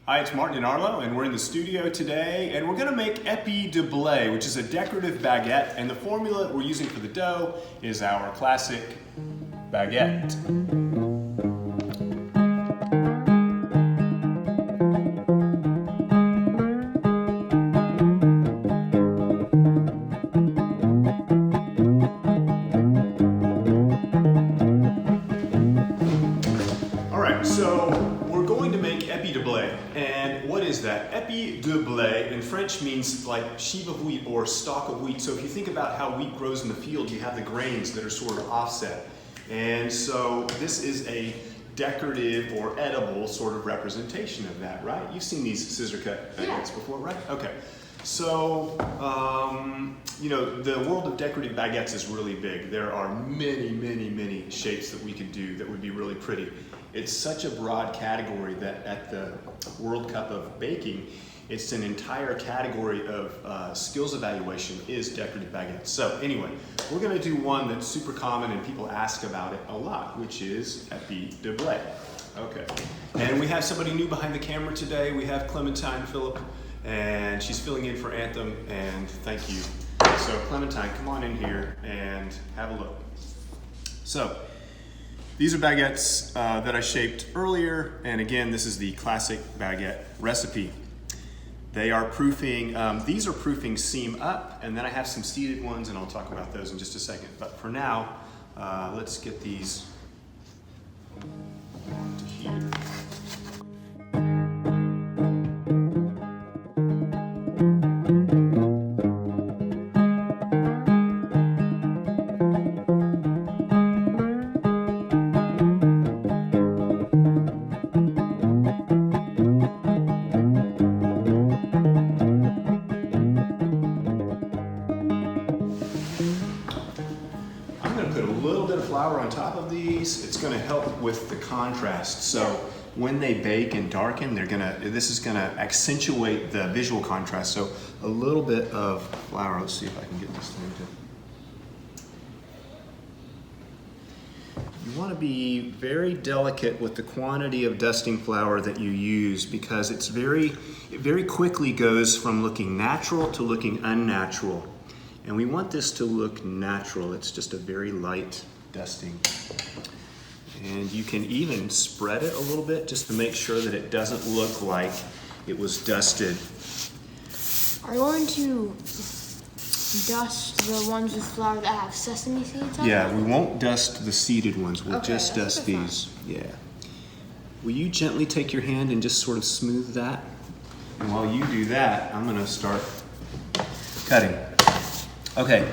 Hi, it's Martin and Arlo, and we're in the studio today, and we're gonna make Épi de Blé, which is a decorative baguette, and the formula we're using for the dough is our classic baguette. So we're going to make Épi de Blé, and what is that? Épi de Blé in French means like sheaf of wheat or stalk of wheat. So if you think about how wheat grows in the field, you have the grains that are sort of offset. And so this is a decorative or edible sort of representation of that, right? You've seen these scissor cut baguettes before, right? Okay. So, you know, the world of decorative baguettes is really big. There are many shapes that we could do that would be really pretty. It's such a broad category that at the World Cup of Baking, it's an entire category of skills evaluation is decorative baguettes. So anyway, we're gonna do one that's super common and people ask about it a lot, which is Épi de Blé. Okay, and we have somebody new behind the camera today. We have Clementine Phillip, and she's filling in for Anthem, and thank you. So Clementine, come on in here and have a look. So, these are baguettes that I shaped earlier, and again, this is the classic baguette recipe. They are proofing, these are proofing seam up, and then I have some seated ones, and I'll talk about those in just a second. But for now, let's get these onto here. Flour on top of these. It's going to help with the contrast. So when they bake and darken, this is going to accentuate the visual contrast. So a little bit of flour. Let's see if I can get this thing to. You want to be very delicate with the quantity of dusting flour that you use, because it very quickly goes from looking natural to looking unnatural. And we want this to look natural. It's just a very light dusting. And you can even spread it a little bit just to make sure that it doesn't look like it was dusted. Are you going to dust the ones with flour that have sesame seeds on them? Yeah, we won't dust the seeded ones. We'll just dust these. Yeah. Will you gently take your hand and just sort of smooth that? And while you do that, I'm gonna start cutting. Okay.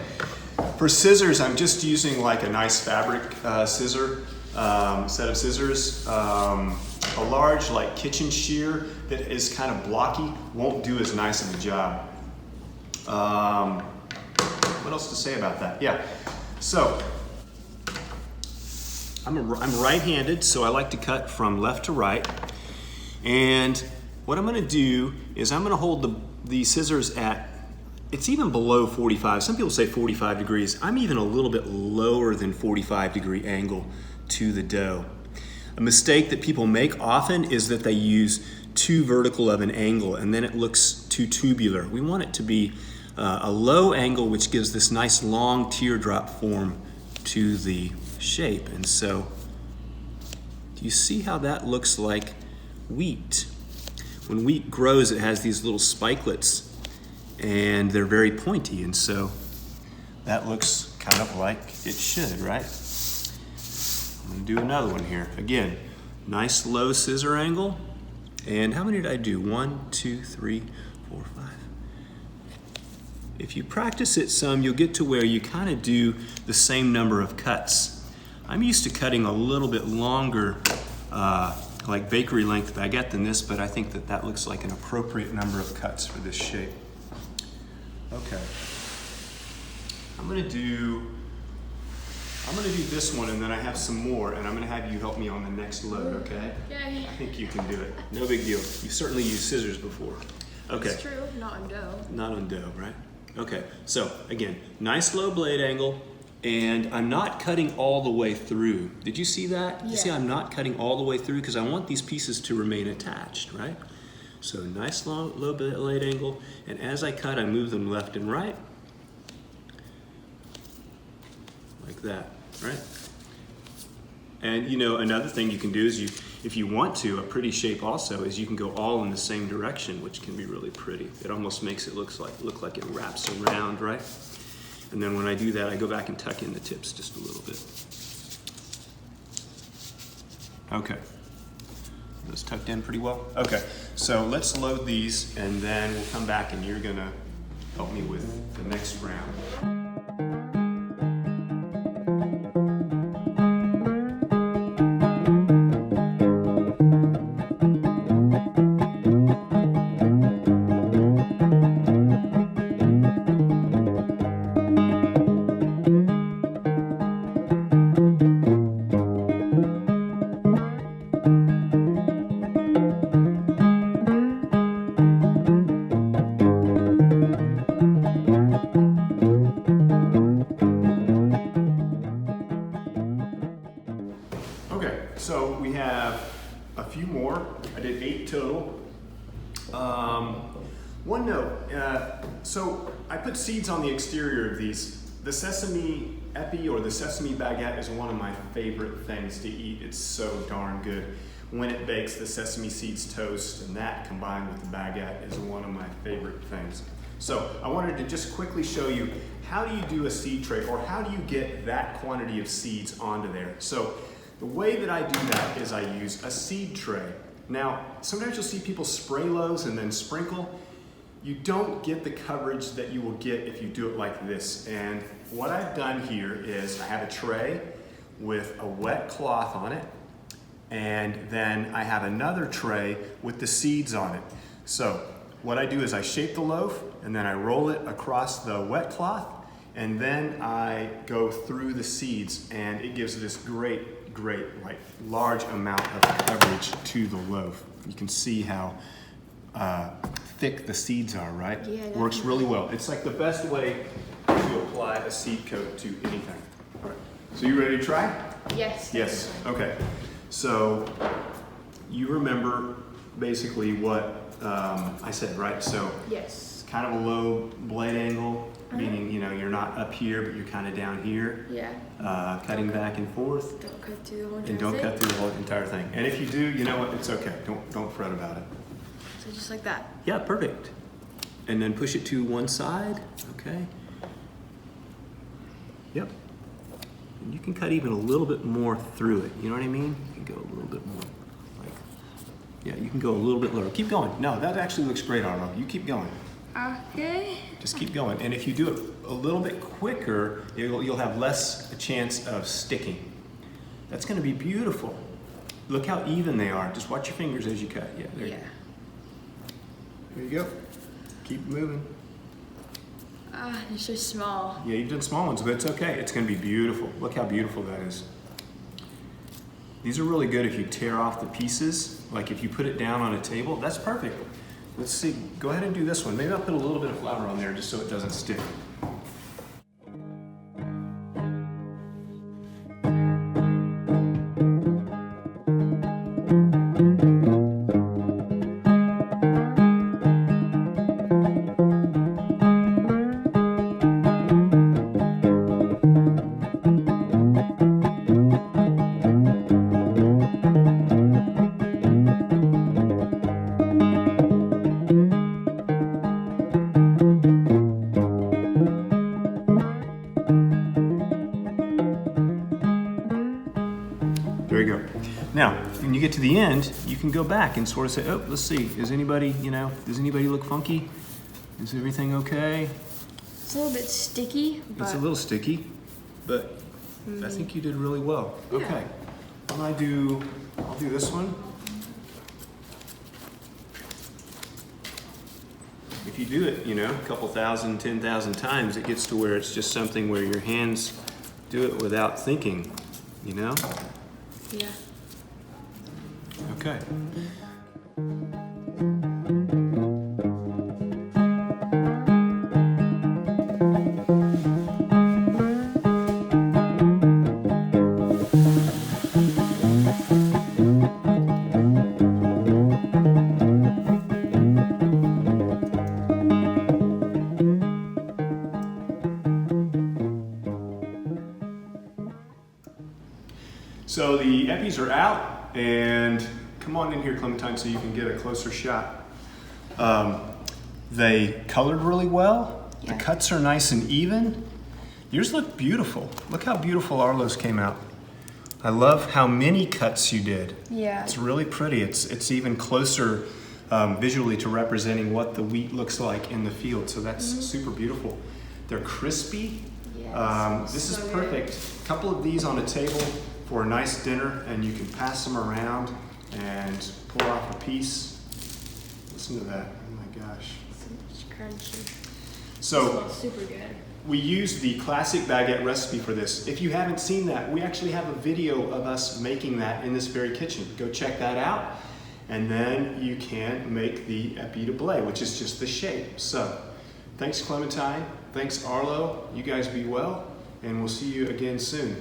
For scissors, I'm just using like a nice fabric scissor, set of scissors. A large like kitchen shear that is kind of blocky won't do as nice of a job. What else to say about that? Yeah, so I'm right-handed, so I like to cut from left to right. And what I'm gonna do is I'm gonna hold the scissors at, it's even below 45. Some people say 45 degrees. I'm even a little bit lower than 45-degree angle to the dough. A mistake that people make often is that they use too vertical of an angle, and then it looks too tubular. We want it to be a low angle, which gives this nice long teardrop form to the shape. And so, do you see how that looks like wheat? When wheat grows, it has these little spikelets, and they're very pointy, and so that looks kind of like it should, right? I'm gonna do another one here. Again, nice low scissor angle. And how many did I do? 1, 2, 3, 4, 5. If you practice it some, you'll get to where you kind of do the same number of cuts. I'm used to cutting a little bit longer, like bakery length baguette than this, but I think that looks like an appropriate number of cuts for this shape. Okay, I'm gonna do this one, and then I have some more, and I'm gonna have you help me on the next load, okay? Yay. I think you can do it. No big deal. You've certainly used scissors before. Okay. It's true, not on dough. Not on dough, right? Okay, so again, nice low blade angle, and I'm not cutting all the way through. Did you see that? Yeah. You see I'm not cutting all the way through because I want these pieces to remain attached, right? So nice low blade angle, and as I cut, I move them left and right, like that, right? And you know, another thing you can do is if you want to, a pretty shape also is you can go all in the same direction, which can be really pretty. It almost makes it look like it wraps around, right? And then when I do that, I go back and tuck in the tips just a little bit. Okay. Those tucked in pretty well? Okay, so let's load these and then we'll come back and you're gonna help me with the next round. Okay, so we have a few more. I did 8 total. One note, so I put seeds on the exterior of these. The sesame epi or the sesame baguette is one of my favorite things to eat. It's so darn good. When it bakes, the sesame seeds toast, and that combined with the baguette is one of my favorite things. So I wanted to just quickly show you, how do you do a seed tray, or how do you get that quantity of seeds onto there? So the way that I do that is I use a seed tray. Now, sometimes you'll see people spray loaves and then sprinkle. You don't get the coverage that you will get if you do it like this. And what I've done here is I have a tray with a wet cloth on it, and then I have another tray with the seeds on it. So what I do is I shape the loaf, and then I roll it across the wet cloth, and then I go through the seeds, and it gives this great, like large amount of coverage to the loaf. You can see how thick the seeds are, right? Yeah, works really well. It's like the best way to apply a seed coat to anything. All right, so you ready to try? Yes. Yes, okay. So you remember basically what I said, right? So Yes. kind of a low blade angle, meaning, you know, you're not up here, but you're kind of down here. Yeah. Cutting back and forth. Don't cut through the whole entire And don't thing. cut through the whole entire thing. And if you do, you know what? It's okay. Don't fret about it. So just like that. Yeah, perfect. And then push it to one side. Okay. Yep. And you can cut even a little bit more through it. You know what I mean? You can go a little bit more. Like, yeah, you can go a little bit lower. Keep going. No, that actually looks great, Arlo. You keep going. Okay. Just keep going. And if you do it a little bit quicker, you'll have less a chance of sticking. That's going to be beautiful. Look how even they are. Just watch your fingers as you cut. Yeah, there you go. There you go. Keep moving. They're so small. Yeah, you've done small ones, but it's okay. It's going to be beautiful. Look how beautiful that is. These are really good if you tear off the pieces. Like if you put it down on a table, that's perfect. Let's see. Go ahead and do this one. Maybe I'll put a little bit of flour on there just so it doesn't stick. There you go. Now, when you get to the end, you can go back and sort of say, oh, let's see, does anybody look funky? Is everything okay? It's a little bit sticky, but It's a little sticky, but I think you did really well. Yeah. Okay. I'll do this one. If you do it, a couple thousand, 10,000 times, it gets to where it's just something where your hands do it without thinking, yeah. Okay. So the epis are out, and come on in here, Clementine, so you can get a closer shot. They colored really well. Yeah. The cuts are nice and even. Yours look beautiful. Look how beautiful Arlo's came out. I love how many cuts you did. Yeah. It's really pretty. It's even closer visually to representing what the wheat looks like in the field. So that's super beautiful. They're crispy. Yes, This is so perfect. A couple of these on a table for a nice dinner, and you can pass them around and pull off a piece. Listen to that. Oh my gosh. It's crunchy. So It smells super good. we use the classic baguette recipe for this. If you haven't seen that, we actually have a video of us making that in this very kitchen. Go check that out, and then you can make the Épi de Blé, which is just the shape. So thanks, Clementine. Thanks, Arlo. You guys be well, and we'll see you again soon.